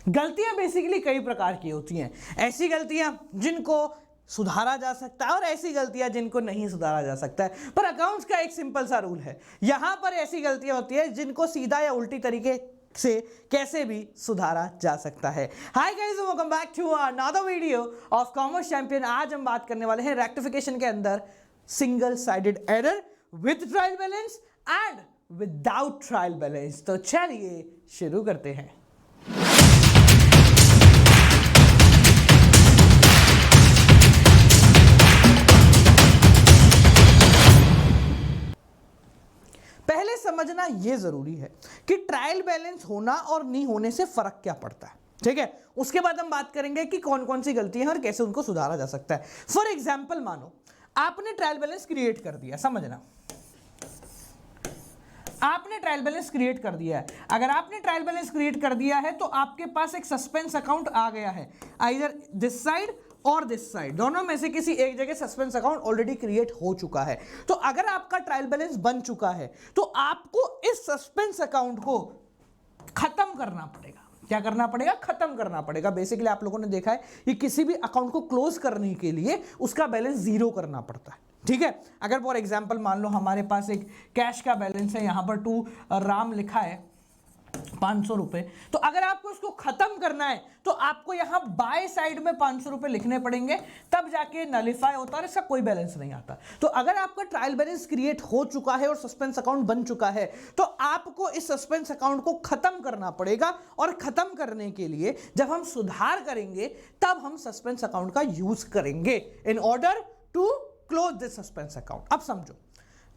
गलतियां बेसिकली कई प्रकार की होती हैं। ऐसी गलतियां जिनको सुधारा जा सकता है और ऐसी गलतियां जिनको नहीं सुधारा जा सकता है। पर अकाउंट्स का एक सिंपल सा रूल है, यहां पर ऐसी गलतियां होती है जिनको सीधा या उल्टी तरीके से कैसे भी सुधारा जा सकता है। Hi guys, welcome back to another video of commerce champion. आज हम बात करने वाले हैं रेक्टिफिकेशन के अंदर single sided error with trial balance and without trial balance. तो चलिए शुरू करते हैं। पहले समझना यह जरूरी है कि ट्रायल बैलेंस होना और नहीं होने से फर्क क्या पड़ता है, ठीक है। उसके बाद हम बात करेंगे कि कौन कौन सी गलतियां हैं और कैसे उनको सुधारा जा सकता है। फॉर एग्जाम्पल, मानो आपने ट्रायल बैलेंस क्रिएट कर दिया, समझना आपने ट्रायल बैलेंस क्रिएट कर दिया है। अगर आपने ट्रायल बैलेंस क्रिएट कर दिया है तो आपके पास एक सस्पेंस अकाउंट आ गया है, आइदर दिस साइड और दिस साइड, दोनों में से किसी एक जगह सस्पेंस अकाउंट ऑलरेडी क्रिएट हो चुका है। तो अगर आपका ट्रायल बैलेंस बन चुका है तो आपको इस सस्पेंस अकाउंट को खत्म करना पड़ेगा। क्या करना पड़ेगा? खत्म करना पड़ेगा। बेसिकली आप लोगों ने देखा है कि किसी भी अकाउंट को क्लोज करने के लिए उसका बैलेंस जीरो करना पड़ता है, ठीक है। अगर फॉर एग्जांपल मान लो हमारे पास एक कैश का बैलेंस है, यहां पर टू राम लिखा है 500 रुपए, तो अगर आपको उसको खत्म करना है तो आपको यहां बाय साइड में 500 रुपए लिखने पड़ेंगे, तब जाके नलिफाई होता है, इसका कोई बैलेंस नहीं आता। तो अगर आपका ट्रायल बैलेंस क्रिएट हो चुका है और सस्पेंस अकाउंट बन चुका है तो आपको इस सस्पेंस अकाउंट को खत्म करना पड़ेगा। और खत्म करने के लिए जब हम सुधार करेंगे तब हम सस्पेंस अकाउंट का यूज करेंगे in order to close this suspense account. अब समझो,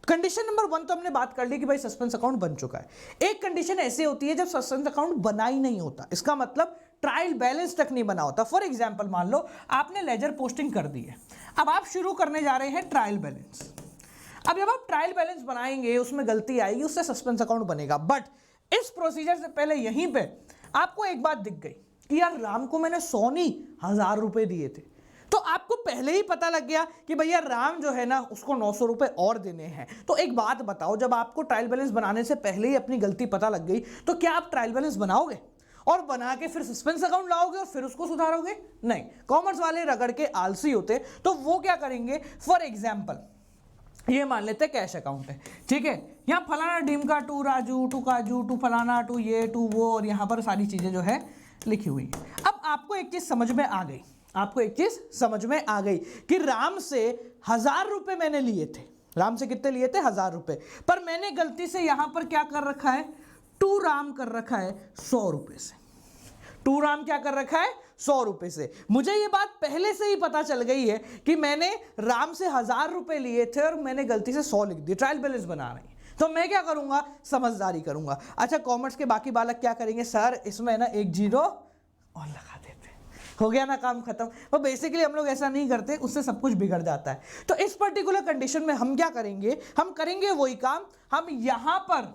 कंडीशन नंबर 1 तो हमने बात कर ली कि भाई सस्पेंस अकाउंट बन चुका है। एक कंडीशन ऐसी होती है जब सस्पेंस अकाउंट बना ही नहीं होता, इसका मतलब ट्रायल बैलेंस तक नहीं बना होता। फॉर एग्जांपल, मान लो आपने लेजर पोस्टिंग कर दी है, अब आप शुरू करने जा रहे हैं ट्रायल बैलेंस। अब जब आप ट्रायल बैलेंस बनाएंगे उसमें गलती आएगी, उससे सस्पेंस अकाउंट बनेगा। बट इस प्रोसीजर से पहले यहीं पे आपको एक बात दिख गई कि यार राम को मैंने 100 नहीं 1000 रुपए दिए थे, तो आपको पहले ही पता लग गया कि भैया राम जो है ना उसको 900 रुपए और देने हैं। तो एक बात बताओ, जब आपको ट्रायल बैलेंस बनाने से पहले ही अपनी गलती पता लग गई तो क्या आप ट्रायल बैलेंस बनाओगे और बना के फिर सस्पेंस अकाउंट लाओगे और फिर उसको सुधारोगे? नहीं। कॉमर्स वाले रगड़ के आलसी होते तो वो क्या करेंगे, फॉर एग्जाम्पल ये मान लेते कैश अकाउंट है, ठीक है। यहाँ फलाना डीम का टू राजू टू काजू टू फलाना टू ये टू वो, और यहाँ पर सारी चीजें जो है लिखी हुई। अब आपको एक चीज समझ में आ गई, आपको एक चीज समझ में आ गई कि राम से 1000 रुपए मैंने लिए थे। राम से कितने लिए थे? 1000 रुपए। पर मैंने गलती से यहां पर क्या कर रखा है, टू राम कर रखा है 100 रुपए से। टू राम क्या कर रखा है? 100 रुपए से। मुझे ये बात पहले से ही पता चल गई है कि मैंने राम से 1000 रुपए लिए थे और मैंने गलती से 100 लिख दिए, ट्रायल बैलेंस बना रही है। तो मैं क्या करूंगा? समझदारी करूंगा। अच्छा, कॉमर्स के बाकी बालक क्या करेंगे, सर इसमें ना एक जीरो और लगा देते, हो गया ना काम खत्म। तो बेसिकली हम लोग ऐसा नहीं करते, उससे सब कुछ बिगड़ जाता है। तो इस पर्टिकुलर कंडीशन में हम क्या करेंगे, हम करेंगे वही काम, हम यहां पर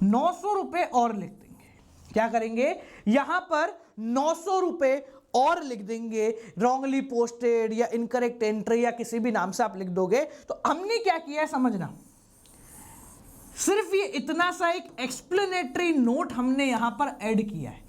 900 रुपए और लिख देंगे। क्या करेंगे? यहां पर 900 रुपए और लिख देंगे, रॉन्गली पोस्टेड या इनकरेक्ट एंट्री या किसी भी नाम से आप लिख दोगे। तो हमने क्या किया है समझना, सिर्फ ये इतना सा एक एक्सप्लेनेटरी नोट हमने यहां पर ऐड किया है,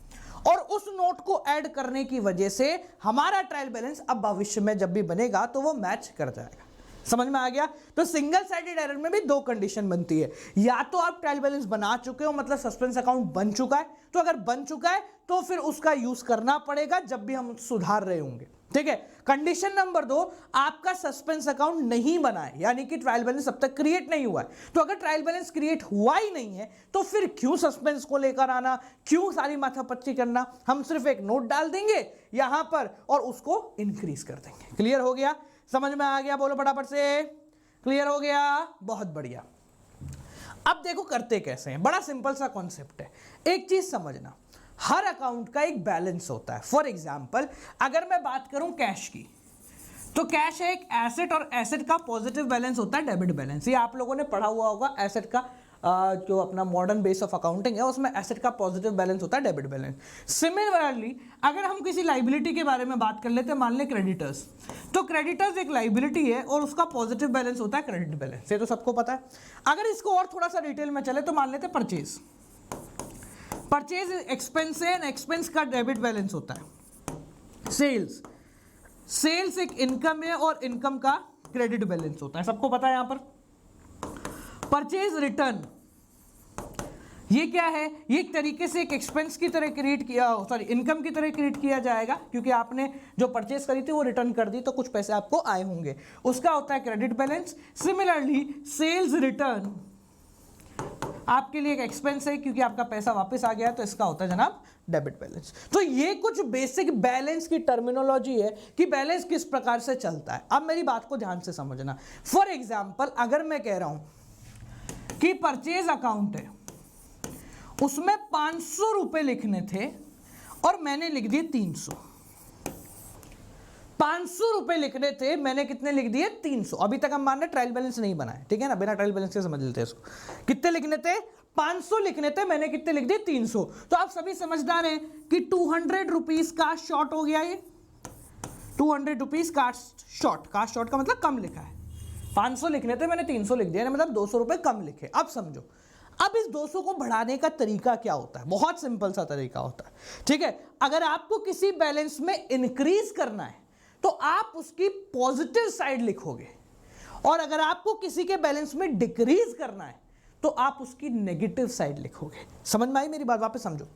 और उस नोट को ऐड करने की वजह से हमारा ट्रायल बैलेंस अब भविष्य में जब भी बनेगा तो वो मैच कर जाएगा। समझ में आ गया? तो सिंगल साइडेड एरर में भी दो कंडीशन बनती है, या तो आप ट्रायल बैलेंस बना चुके हो मतलब सस्पेंस अकाउंट बन चुका है, तो अगर बन चुका है तो फिर उसका यूज करना पड़ेगा जब भी हम सुधार रहे होंगे, ठीक है। कंडीशन नंबर 2, आपका सस्पेंस अकाउंट नहीं बना है, यानी कि ट्रायल बैलेंस अब तक क्रिएट नहीं हुआ है। तो अगर ट्रायल बैलेंस क्रिएट हुआ ही नहीं है तो फिर क्यों सस्पेंस को लेकर आना, क्यों सारी माथापच्ची करना। हम सिर्फ एक नोट डाल देंगे यहां पर और उसको इंक्रीज कर देंगे। क्लियर हो गया? समझ में आ गया? बोलो फटाफट से। क्लियर हो गया? बहुत बढ़िया। अब देखो करते कैसे हैं, बड़ा सिंपल सा कॉन्सेप्ट है। एक चीज समझना, हर अकाउंट का एक बैलेंस होता है। फॉर एग्जाम्पल, अगर मैं बात करूं कैश की, तो कैश है एक एसेट, और एसेट का पॉजिटिव बैलेंस होता है डेबिट बैलेंस। ये आप लोगों ने पढ़ा हुआ होगा, एसेट का जो अपना मॉडर्न बेस ऑफ अकाउंटिंग है उसमें एसेट का पॉजिटिव बैलेंस होता है डेबिट बैलेंस। सिमिलरली अगर हम किसी लाइबिलिटी के बारे में बात कर लेते हैं, मान ले क्रेडिटर्स, तो क्रेडिटर्स एक लाइबिलिटी है और उसका पॉजिटिव बैलेंस होता है क्रेडिट बैलेंस, ये तो सबको पता है। अगर इसको और थोड़ा सा डिटेल में चले तो मान लेते परचेज। परचेज एक्सपेंस है, एक्सपेंस का डेबिट बैलेंस होता है। सेल्स, सेल्स एक इनकम है और इनकम का क्रेडिट बैलेंस होता है, सबको पता है यहां पर। परचेज रिटर्न ये क्या है, ये एक तरीके से एक एक्सपेंस की तरह क्रिएट किया, सॉरी इनकम की तरह क्रिएट किया जाएगा, क्योंकि आपने जो परचेज करी थी वो रिटर्न कर दी तो कुछ पैसे आपको आए होंगे, उसका होता है credit balance. Similarly sales return आपके लिए एक एक्सपेंस है, क्योंकि आपका पैसा वापस आ गया, तो इसका होता है जनाब डेबिट बैलेंस। तो ये कुछ बेसिक बैलेंस की टर्मिनोलॉजी है कि बैलेंस किस प्रकार से चलता है। अब मेरी बात को ध्यान से समझना। फॉर एग्जाम्पल, अगर मैं कह रहा हूं कि परचेज अकाउंट है, उसमें 500 रुपए लिखने थे और मैंने लिख दिए 300। 500 रुपए लिखने थे, मैंने कितने लिख दिए 300। अभी तक हम मान रहे ट्रायल बैलेंस नहीं बनाए, ठीक है ना, बिना ट्रायल बैलेंस के समझ लेते हैं इसको। कितने लिखने थे 500 लिखने थे, मैंने कितने लिख दिए 300। तो आप सभी समझदार हैं कि 200 रुपीज कास्ट शॉर्ट हो गया। ये 200 rupees cast short, cast short का मतलब कम लिखा है। 500 लिखने थे, मैंने 300 लिख दिया, मतलब 200 रुपए कम लिखे। अब समझो, अब इस 200 को बढ़ाने का तरीका क्या होता है? बहुत सिंपल सा तरीका होता है, ठीक है। अगर आपको किसी बैलेंस में इंक्रीज करना है तो आप उसकी पॉजिटिव साइड लिखोगे, और अगर आपको किसी के बैलेंस में डिक्रीज करना है तो आप उसकी नेगेटिव साइड लिखोगे। समझ में आई मेरी बात? वापस समझो।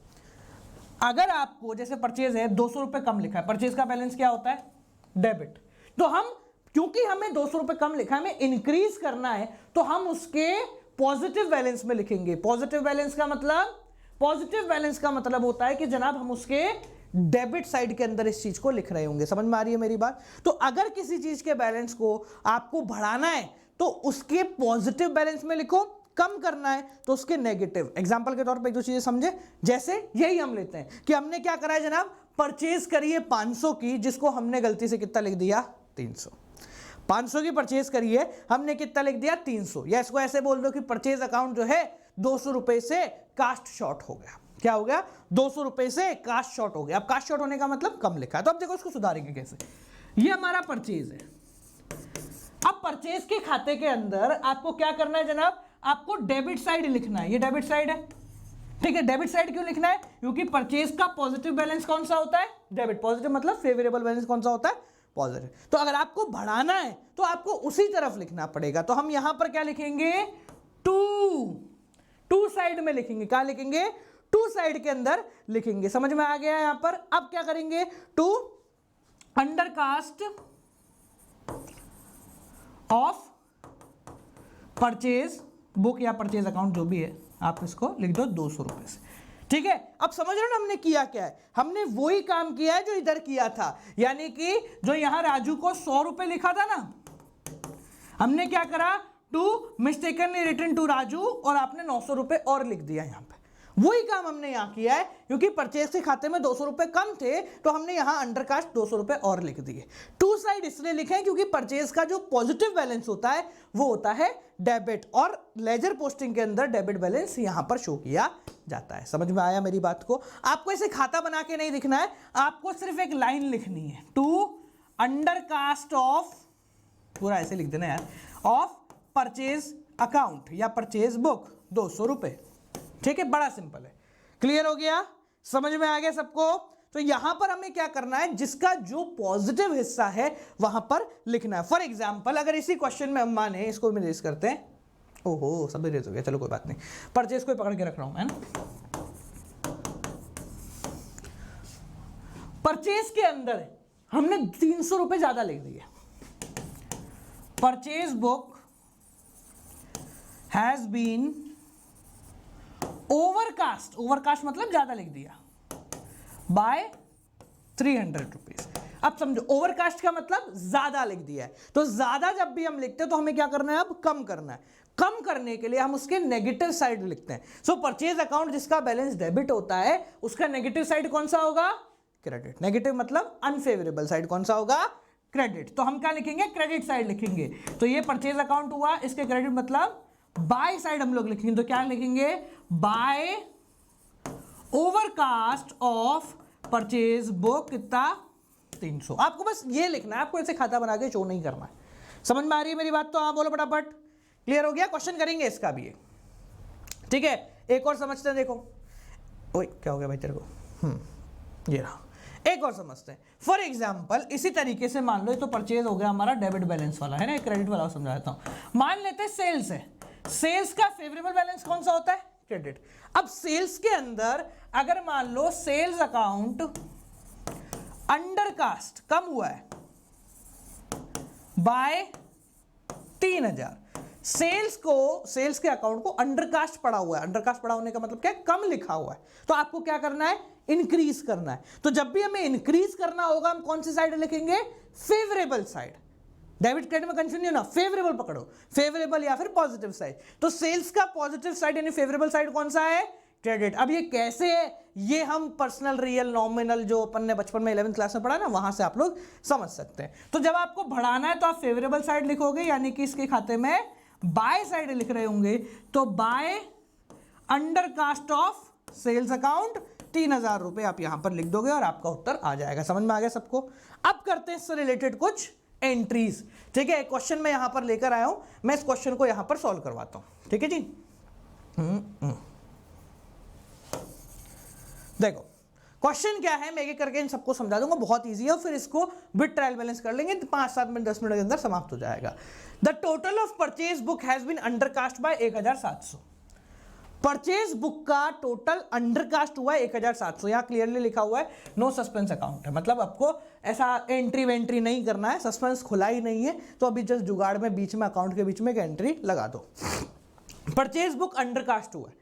अगर आपको जैसे परचेज है 200 रुपए कम लिखा है, परचेज का बैलेंस क्या होता है? डेबिट। तो हम, क्योंकि हमें 200 रुपए कम लिखा है, हमें इंक्रीज करना है, तो हम उसके पॉजिटिव बैलेंस में लिखेंगे। पॉजिटिव बैलेंस का मतलब, पॉजिटिव बैलेंस का मतलब होता है कि जनाब हम उसके डेबिट साइड के अंदर इस चीज को लिख रहे होंगे। समझ में आ रही है मेरी बात? तो अगर किसी चीज के बैलेंस को आपको बढ़ाना है तो उसके पॉजिटिव बैलेंस में लिखो, कम करना है तो उसके नेगेटिव। एग्जांपल के तौर पे एक दो चीजें समझे, जैसे यही हम लेते हैं कि हमने क्या करा है जनाब, परचेज करिए 500 की, जिसको हमने गलती से कितना लिख दिया 300। 500 की परचेज करिए, हमने कितना लिख दिया 300। या इसको ऐसे बोल दो कि परचेज अकाउंट जो है 200 रुपए से कास्ट शॉर्ट हो गया। क्या हो गया? 200 रुपए से कास्ट शॉर्ट हो गया। अब कास्ट शॉर्ट होने का मतलब कम लिखा है। तो अब देखो इसको सुधारेंगे कैसे। ये हमारा परचेज है। अब परचेज के खाते के अंदर आपको क्या करना है जनाब? आपको डेबिट साइड लिखना है। ये डेबिट साइड है, ठीक है। डेबिट साइड क्यों लिखना है? क्योंकि परचेज का पॉजिटिव बैलेंस कौन सा होता है? डेबिट। पॉजिटिव मतलब फेवरेबल बैलेंस कौन सा होता है? पॉजिटिव। तो अगर आपको बढ़ाना है तो आपको उसी तरफ लिखना पड़ेगा। तो हम यहां पर क्या लिखेंगे? टू साइड में लिखेंगे। क्या लिखेंगे? टू साइड के अंदर लिखेंगे। समझ में आ गया यहां पर? अब क्या करेंगे? To undercast of purchase book या परचेज अकाउंट जो भी है, आप इसको लिख दो 200 रुपए से, ठीक है। अब समझ रहे हो ना हमने किया क्या है? हमने वही काम किया है जो इधर किया था, यानी कि जो यहां राजू को 100 रुपए लिखा था ना, हमने क्या करा? To mistakenly written to Raju, और आपने 900 रुपए और लिख दिया यहां पे। वही काम हमने यहां किया है, क्योंकि परचेज के खाते में 200 रुपए कम थे तो हमने यहां अंडरकास्ट 200 रुपए और लिख दिए। टू साइड इसलिए लिखे क्योंकि परचेज का जो पॉजिटिव बैलेंस होता है वो होता है डेबिट, और लेजर पोस्टिंग के अंदर डेबिट बैलेंस यहां पर शो किया जाता है। समझ में आया मेरी बात को? आपको इसे खाता बना के नहीं लिखना है, आपको सिर्फ एक लाइन लिखनी है, टू अंडरकास्ट ऑफ, पूरा ऐसे लिख देना यार, ऑफ परचेज अकाउंट या परचेज बुक 200 रुपए, ठीक है। बड़ा सिंपल है। क्लियर हो गया? समझ में आ गया सबको? तो यहां पर हमें क्या करना है? जिसका जो पॉजिटिव हिस्सा है वहां पर लिखना है। फॉर एग्जांपल, अगर इसी क्वेश्चन में हम माने, इसको भी रेज करते हैं, ओहो सब रेज हो गया, चलो कोई बात नहीं, परचेज को पकड़ के रख रहा हूं मैं ना। परचेज के अंदर हमने 300 रुपए ज्यादा लिख दिए। Purchase book has been overcast, overcast मतलब ज्यादा लिख दिया, बाय 300 रुपीज। अब समझो, ओवरकास्ट का मतलब ज्यादा लिख दिया है। तो ज्यादा जब भी हम लिखते हैं तो हमें क्या करना है? अब कम करना है। कम करने के लिए हम उसके नेगेटिव साइड लिखते हैं। सो परचेज अकाउंट जिसका बैलेंस डेबिट होता है, उसका नेगेटिव साइड कौन सा होगा? क्रेडिट। नेगेटिव मतलब अनफेवरेबल साइड कौन सा होगा? क्रेडिट। तो हम क्या लिखेंगे? क्रेडिट साइड लिखेंगे। तो ये परचेज अकाउंट हुआ, इसके क्रेडिट मतलब बाय साइड हम लोग लिखेंगे। तो क्या लिखेंगे? By overcast of purchase book कितना? 300। आपको बस ये लिखना है, आपको ऐसे खाता बना के शो नहीं करना है। समझ में आ रही है मेरी बात? तो हाँ बोलो फटाफट। क्लियर हो गया? क्वेश्चन करेंगे इसका भी, ठीक है। एक और समझते हैं, देखो ओए क्या हो गया भाई तेरे को, ये रहा। एक और समझते हैं। फॉर एग्जाम्पल इसी तरीके से मान लो ये तो परचेज हो गया हमारा डेबिट बैलेंस वाला है ना, क्रेडिट वाला समझा देता हूं। मान लेते हैं सेल्स है, सेल्स का फेवरेबल बैलेंस कौन सा होता है, क्रेडिट। अब सेल्स के अंदर अगर मान लो सेल्स अकाउंट अंडरकास्ट कम हुआ है बाय 3000, सेल्स के अकाउंट को अंडरकास्ट पड़ा हुआ है, अंडरकास्ट पड़ा होने का मतलब क्या है, कम लिखा हुआ है, तो आपको क्या करना है, इंक्रीज करना है। तो जब भी हमें इंक्रीज करना होगा हम कौन सी साइड लिखेंगे, फेवरेबल साइड। डेबिट क्रेडिट में कंफ्यूजन नहीं होना, फेवरेबल पकड़ो, फेवरेबल या फिर पॉजिटिव साइड। तो सेल्स का पॉजिटिव साइड यानी फेवरेबल साइड कौन सा है, क्रेडिट। अब ये कैसे है, ये हम पर्सनल रियल नॉमिनल जो अपन ने बचपन में 11th क्लास में पढ़ा ना, वहां से आप लोग समझ सकते हैं। तो जब आपको बढ़ाना है तो आप फेवरेबल साइड लिखोगे, यानी कि इसके खाते में बाय साइड लिख रहे होंगे, तो by undercast of sales account 3000 रुपए आप यहां पर लिख दोगे और आपका उत्तर आ जाएगा। समझ में आ गया सबको। अब करते हैं इससे रिलेटेड कुछ एंट्रीज। ठीक है, क्वेश्चन मैं यहां पर लेकर आया हूं, मैं इस क्वेश्चन को यहां पर सॉल्व करवाता हूं। ठीक है जी, देखो क्वेश्चन क्या है, मैं ये करके इन सबको समझा दूंगा, बहुत इजी है, और फिर इसको विद ट्रायल बैलेंस कर लेंगे, 5-7 मिनट 10 मिनट के अंदर समाप्त हो जाएगा। The total of purchase book has been undercast by 1700। Purchase book का टोटल अंडरकास्ट हुआ है 1700। यहां क्लियरली लिखा हुआ है नो सस्पेंस अकाउंट है, मतलब आपको ऐसा एंट्री वेंट्री नहीं करना है, सस्पेंस खुला ही नहीं है, तो अभी जस्ट जुगाड़ में बीच में अकाउंट के बीच में एक एंट्री लगा दो। परचेज बुक अंडरकास्ट हुआ है,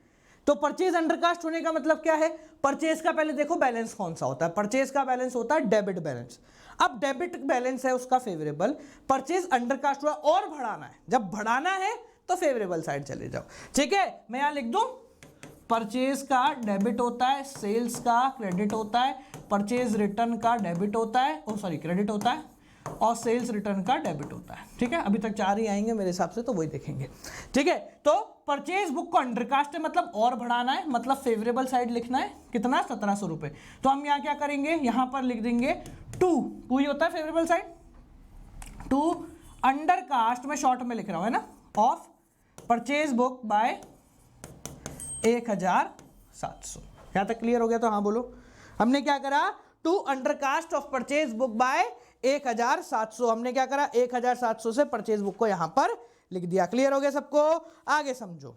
तो परचेज अंडरकास्ट होने का मतलब क्या है, परचेज का पहले देखो बैलेंस कौन सा होता है, परचेज का बैलेंस होता है डेबिट बैलेंस। अब डेबिट बैलेंस है उसका फेवरेबल, परचेज अंडरकास्ट हुआ और बढ़ाना है, जब बढ़ाना है तो फेवरेबल साइड चले जाओ। ठीक है, मैं यहां लिख दूं परचेज का डेबिट होता है, सेल्स का क्रेडिट होता है, परचेज रिटर्न का डेबिट होता है, क्रेडिट होता है, और सेल्स रिटर्न का डेबिट होता है। ठीक है, अभी तक 4 ही आएंगे मेरे हिसाब से, तो वही देखेंगे। ठीक है, तो परचेज बुक को अंडरकास्ट है मतलब और बढ़ाना है, मतलब फेवरेबल साइड लिखना है, कितना 1700 रुपए। तो हम यहाँ क्या करेंगे, यहां पर लिख देंगे 2 ही होता है फेवरेबल साइड, 2 अंडरकास्ट में शॉर्ट में लिख रहा हूं है ना, ऑफ परचेज बुक बाय 1700। यहां तक क्लियर हो गया, तो हाँ बोलो। हमने क्या करा, 2 undercast of purchase book by 1700, हमने क्या करा 1700 से परचेज बुक को यहां पर लिख दिया। क्लियर हो गया सबको, आगे समझो।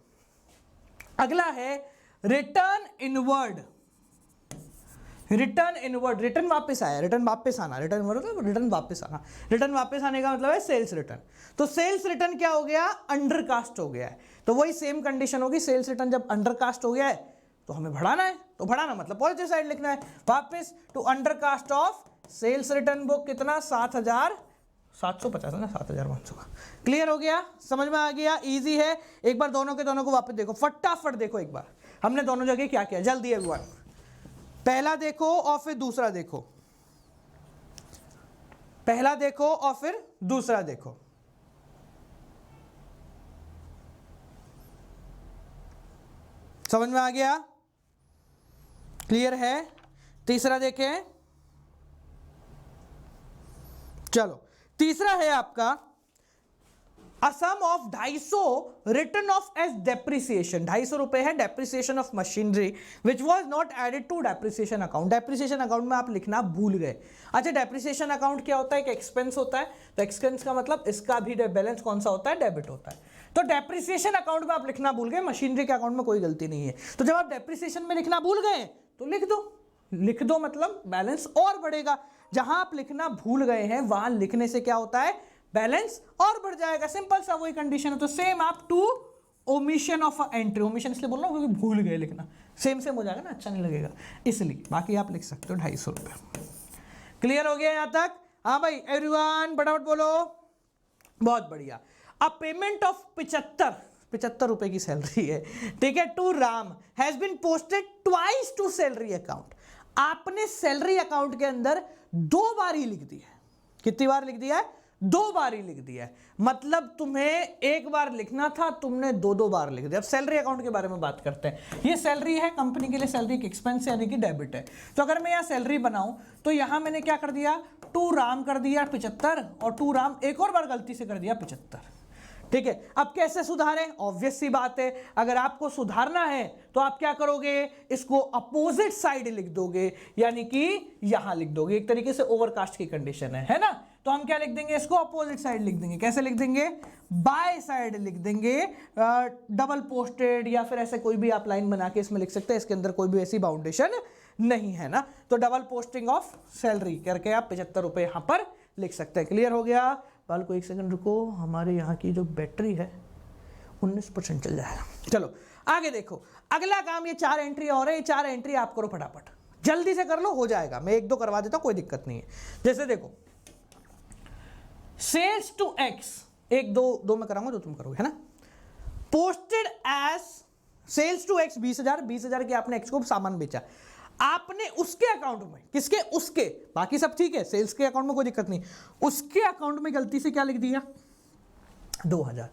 अगला है return inward. Return inward, return वापस आया, रिटर्न वापस आना, रिटर्न मतलब रिटर्न वापस आना, रिटर्न वापस आने का मतलब है सेल्स रिटर्न। तो सेल्स रिटर्न क्या हो गया, अंडरकास्ट हो गया है, तो वही सेम कंडीशन होगी, सेल्स रिटर्न जब अंडरकास्ट हो गया है तो हमें बढ़ाना है, तो बढ़ाना मतलब पॉजिटिव साइड लिखना है, वापस to undercast of sales return book कितना 7750 ना 7500 का। क्लियर हो गया, समझ में आ गया, इजी है। एक बार दोनों के दोनों को वापस देखो, फटाफट देखो एक बार हमने दोनों जगह क्या किया, जल्दी एवरीवन। पहला देखो और फिर दूसरा देखो, पहला देखो और फिर दूसरा देखो। समझ में आ गया, क्लियर है। तीसरा देखें, चलो तीसरा है आपका a sum of 250 written off as depreciation. 250 रुपए है depreciation of machinery which was not added to depreciation account. Depreciation account में आप लिखना भूल गए। अच्छा, डेप्रिसिएशन अकाउंट क्या होता है, एक एक्सपेंस होता है, तो एक्सपेंस का मतलब इसका भी बैलेंस कौन सा होता है, डेबिट होता है। तो डेप्रिसिएशन अकाउंट में आप लिखना भूल गए, मशीनरी के अकाउंट में कोई गलती नहीं है। तो जब आप डेप्रिसिएशन में लिखना भूल गए तो लिख दो मतलब बैलेंस और बढ़ेगा। जहां आप लिखना भूल गए हैं वहां लिखने से क्या होता है, बैलेंस और बढ़ जाएगा। सिंपल सा वही कंडीशन है। तो सेम आप to omission of entry, omission इसलिए बोल रहा हूं क्योंकि भूल गए लिखना, सेम हो जाएगा ना, अच्छा नहीं लगेगा इसलिए। बाकी आप लिख सकते हो 250 रुपये। क्लियर हो गया यहां तक? हाँ भाई एवरीवन फटाफट बोलो। बहुत बढ़िया। अब पेमेंट ऑफ 75 रुपए की सैलरी है, ठीक है, to Ram has been posted twice to salary account. आपने सैलरी अकाउंट के अंदर 2 बार ही लिख दिया है। कितनी बार लिख दिया है? 2 बार ही लिख दिया है। मतलब तुम्हें 1 बार लिखना था, तुमने 2 बार लिख दिया। अब सैलरी अकाउंट के बारे में बात करते हैं। ये सैलरी है, कंपनी के लिए सैलरी की एक्सपेंस यानी कि डेबिट है। तो अगर मैं यहाँ सैलरी बनाऊं तो यहां मैंने क्या कर दिया, टू राम कर दिया 75 और टू राम एक और बार गलती से कर दिया 75। ठीक है, अब कैसे सुधारें? ऑब्वियस सी बात है, अगर आपको सुधारना है तो आप क्या करोगे, इसको अपोजिट साइड लिख दोगे, यानी कि यहां लिख दोगे। एक तरीके से ओवरकास्ट की कंडीशन है ना? तो हम क्या लिख देंगे, इसको अपोजिट साइड लिख देंगे। कैसे लिख देंगे? बाय साइड लिख देंगे, डबल पोस्टेड, या फिर ऐसे कोई भी आप लाइन बना के इसमें लिख सकते हैं, इसके अंदर कोई भी ऐसी बाउंडेशन नहीं है ना। तो डबल पोस्टिंग ऑफ सैलरी करके आप 75 रुपए यहां पर लिख सकते हैं। क्लियर हो गया? बाल को एक सेकंड रुको, हमारे यहाँ की जो बैटरी है 19% चल जाएगा। चलो आगे देखो, अगला काम, ये 4 एंट्री और है, ये 4 एंट्री आप करो फटाफट, जल्दी से कर लो, हो जाएगा। मैं 1-2 करवा देता हूं, कोई दिक्कत नहीं है। जैसे देखो, सेल्स टू एक्स, 1-2 मैं कराऊंगा, 2 तुम करोगे, है ना। Posted as sales to X 20,000, 20,000 के आपने एक्स को सामान बेचा, आपने उसके अकाउंट में, किसके? उसके, बाकी सब ठीक है, सेल्स के अकाउंट में कोई दिक्कत नहीं, उसके अकाउंट में गलती से क्या लिख दिया? 2,000।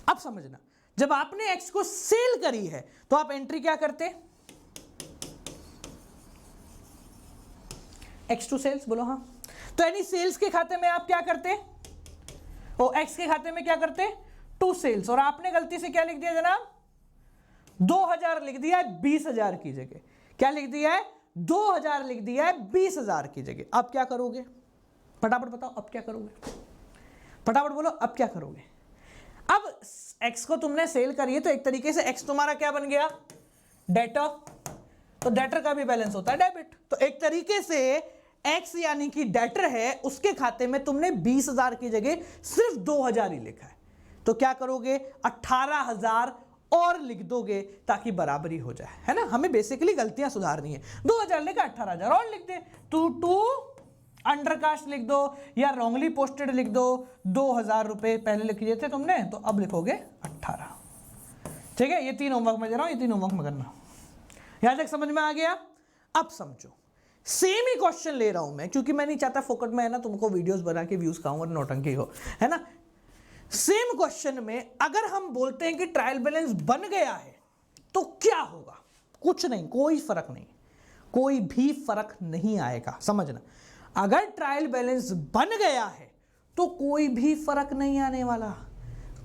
अब समझना, जब आपने एक्स को सेल करी है तो आप एंट्री क्या करते? एक्स टू सेल्स, बोलो हाँ। तो यानी सेल्स के खाते में आप क्या करते? वो एक्स के खाते में क्या करते? To sales. और आपने गलती से क्या लिख दिया जनाब? 2,000 लिख दिया है 20,000 की जगह। क्या लिख दिया है? 2,000 लिख दिया है 20,000 की जगह। अब क्या करोगे? फटाफट बताओ, अब क्या करोगे? फटाफट बोलो, अब क्या करोगे? अब x को तुमने सेल करी है तो एक तरीके से x तुम्हारा क्या बन गया? डेटर। तो डेटर का भी बैलेंस होता है डेबिट। तो एक तरीके से x यानी कि डेटर है, उसके खाते में तुमने 20,000 की जगह सिर्फ 2,000 ही लिखा है। तो क्या करोगे? 18,000 और लिख दोगे ताकि बराबरी हो जाए, है ना। हमें बेसिकली गलतियां सुधारनी है। 2,000 लिखा, 18,000 और लिख दे। टू अंडरकास्ट लिख दो या रॉन्गली पोस्टेड लिख दो। 2,000 रुपए पहले लिख दिए थे तुमने, तो अब लिखोगे 18। ठीक है, ये 3 होमवर्क में दे रहा हूं, ये 3 होमवर्क में करना। यहां तक समझ में आ गया? अब समझो, सेम ही क्वेश्चन ले रहा हूं मैं, क्योंकि मैं नहीं चाहता फोकट में, है ना, तुमको वीडियोस बना के व्यूज खाऊं और नौटंकी हो, है ना। सेम क्वेश्चन में अगर हम बोलते हैं कि ट्रायल बैलेंस बन गया है तो क्या होगा? कुछ नहीं, कोई फर्क नहीं, कोई भी फर्क नहीं आएगा। समझना, अगर ट्रायल बैलेंस बन गया है तो कोई भी फर्क नहीं आने वाला।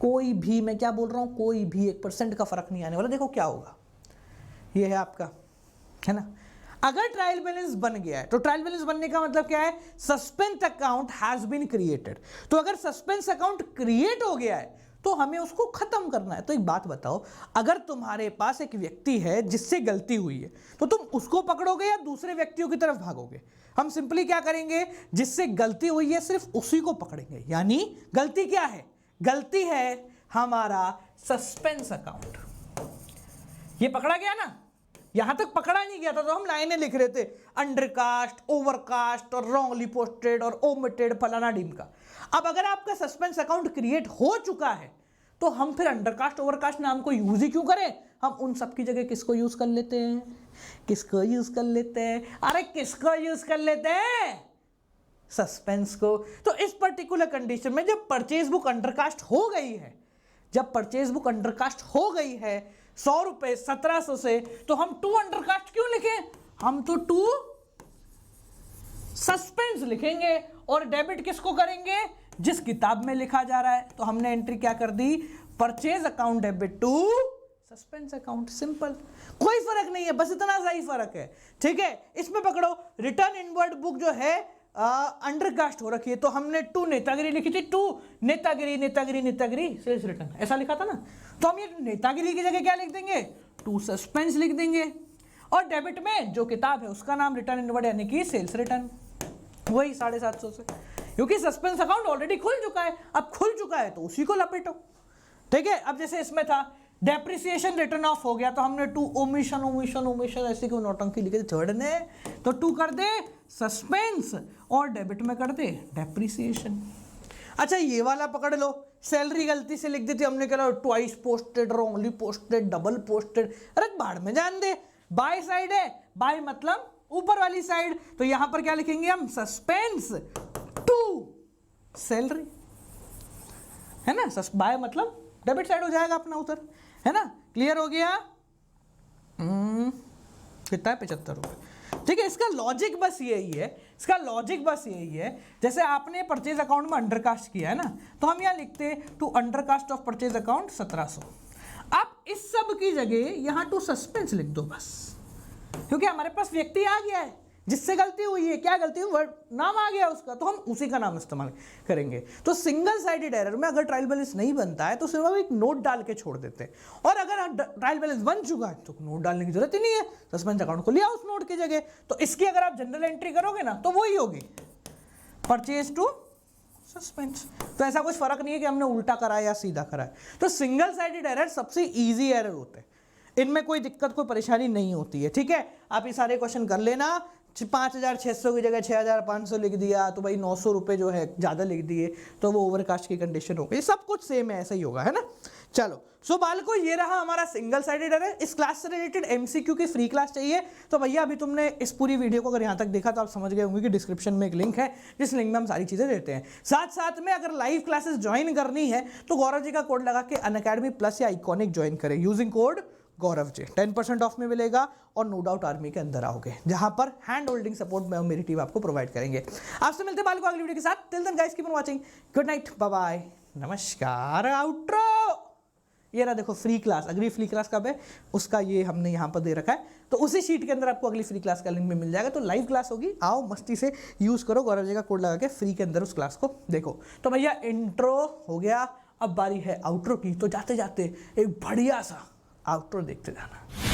कोई भी, मैं क्या बोल रहा हूं, कोई भी 1% का फर्क नहीं आने वाला। देखो क्या होगा, ये है आपका, है ना। अगर ट्रायल बैलेंस बन गया है तो ट्रायल बैलेंस बनने का मतलब क्या है? Suspense account has been created. तो अगर सस्पेंस अकाउंट क्रिएट हो गया है तो हमें उसको खत्म करना है। तो एक बात बताओ, अगर तुम्हारे पास एक व्यक्ति है जिससे गलती हुई है तो तुम उसको पकड़ोगे या दूसरे व्यक्तियों की तरफ भागोगे? हम सिंपली क्या करेंगे, जिससे गलती हुई है सिर्फ उसी को पकड़ेंगे। यानी गलती क्या है? गलती है हमारा सस्पेंस अकाउंट। ये पकड़ा गया ना, यहां तक पकड़ा नहीं गया था तो हम लाइनें लिख रहे थे, अंडरकास्ट, ओवरकास्ट और रॉन्गली पोस्टेड और ओमिटेड फलाना ढीमका। अब अगर आपका सस्पेंस अकाउंट क्रिएट हो चुका है तो हम फिर अंडरकास्ट ओवरकास्ट नाम को यूज ही क्यों करें? हम उन सब की जगह किसको यूज कर लेते हैं? किसको यूज कर लेते हैं? अरे किसको यूज कर लेते हैं? सस्पेंस को। तो इस पर्टिकुलर कंडीशन में जब परचेज बुक अंडरकास्ट हो गई है, जब परचेज बुक अंडरकास्ट हो गई है 100 रुपए 1700 से, तो हम 2 अंडरकास्ट क्यों लिखें? हम तो 2 सस्पेंस लिखेंगे। और डेबिट किसको करेंगे? जिस किताब में लिखा जा रहा है। तो हमने एंट्री क्या कर दी? Purchase account debit to suspense account. Simple, कोई फर्क नहीं है, बस इतना सा ही फर्क है। ठीक है, इसमें पकड़ो, रिटर्न इनवर्ड बुक जो है अंडरकास्ट हो रखी है तो हमने 2 नेतागिरी लिखी थी, 2 नेतागिरी नेतागिरी नेतागिरी सेल्स रिटर्न, ऐसा लिखा था ना। तो हम ये नेतागिरी की जगह क्या लिख देंगे? 2 सस्पेंस लिख देंगे। और डेबिट में जो किताब है उसका नाम रिटर्न इनवर्ड यानी कि सेल्स रिटर्न, वही 750 से, क्योंकि सस्पेंस अकाउंट ऑलरेडी खुल चुका है। अब खुल चुका है तो उसी को लपेटो। ठीक है, अब जैसे इसमें था डेप्रिसिएशन रिटर्न ऑफ हो गया तो हमने 2 ओमिशन ओमिशन ओमिशन ऐसे क्यों नौटंकी लिखे थे छोड़ने, तो 2 कर दे सस्पेंस और डेबिट में कर दे डेप्रिसिएशन। अच्छा, ये वाला पकड़ लो, सैलरी गलती से लिख दी थी हमने, कहा twice posted, wrongly posted, double posted. अरे बाढ़ में जान दे, बाय साइड है, बाय मतलब ऊपर वाली साइड। तो यहां पर क्या लिखेंगे हम? सस्पेंस टू सैलरी, है ना। बाय मतलब डेबिट साइड हो जाएगा अपना उधर, है ना। क्लियर हो गया? कितना है? 75 रुपए। ठीक है, इसका लॉजिक बस यही है, इसका लॉजिक बस यही है, जैसे आपने परचेज अकाउंट में अंडरकास्ट किया है ना, तो हम यहाँ लिखते to undercast of purchase account 1700। आप इस सब की जगह यहाँ टू सस्पेंस लिख दो बस, क्योंकि हमारे पास व्यक्ति आ गया है जिससे गलती हुई है। क्या गलती हुई? वर्ड नाम आ गया उसका, तो हम उसी का नाम इस्तेमाल करेंगे। तो सिंगल साइडेड एरर में अगर ट्रायल बैलेंस नहीं बनता है तो सिर्फ हम एक नोट डाल के छोड़ देते हैं, और अगर ट्रायल बैलेंस बन चुका है तो नोट डालने की जरूरत ही नहीं है, सस्पेंस अकाउंट को लिया उस नोट की जगह। तो इसकी अगर आप जनरल एंट्री करोगे ना तो वही होगी, परचेज टू सस्पेंस। तो ऐसा कुछ फर्क नहीं है कि हमने उल्टा करा या सीधा करा है। तो सिंगल साइडेड एरर सबसे ईजी एरर होते हैं, इनमें कोई दिक्कत कोई परेशानी नहीं होती है। ठीक है, आप ये सारे क्वेश्चन कर लेना। 5600 की जगह 6500 लिख दिया तो भाई 900 रुपये जो है ज़्यादा लिख दिए तो वो ओवरकास्ट की कंडीशन हो गई। सब कुछ सेम है, ऐसा ही होगा, है ना। चलो सो बालको, ये रहा हमारा सिंगल साइडेड एरर। इस क्लास से रिलेटेड एमसीक्यू की फ्री क्लास चाहिए तो भैया अभी तुमने इस पूरी वीडियो को अगर यहाँ तक देखा तो आप समझ गए होंगे कि डिस्क्रिप्शन में एक लिंक है, जिस लिंक में हम सारी चीज़ें देते हैं। साथ साथ में अगर लाइव क्लासेस ज्वाइन करनी है तो गौरव जी का कोड लगा के अनअकैडमी प्लस या आइकॉनिक ज्वाइन करें using code Gaurav ji, 10% off में मिलेगा और नो डाउट आर्मी के अंदर आओगे, जहां पर हैंड होल्डिंग सपोर्ट में मेरी टीम आपको प्रोवाइड करेंगे। आपसे मिलते हैं बालको अगली वीडियो के साथ। Till then guys keep on watching, good night, bye bye, नमस्कार, आउट्रो। ये रहा देखो फ्री क्लास, अगली फ्री क्लास कब है उसका ये हमने यहाँ पर दे रखा है, तो उसी शीट के अंदर आपको अगली फ्री क्लास का लिंक भी मिल जाएगा। तो लाइव क्लास होगी, आओ मस्ती से यूज करो, गौरव जी का कोड लगा के फ्री के अंदर उस क्लास को देखो। तो भैया इंट्रो हो गया, अब बारी है आउट्रो की, तो जाते जाते एक बढ़िया सा आउटरो देखते जाना।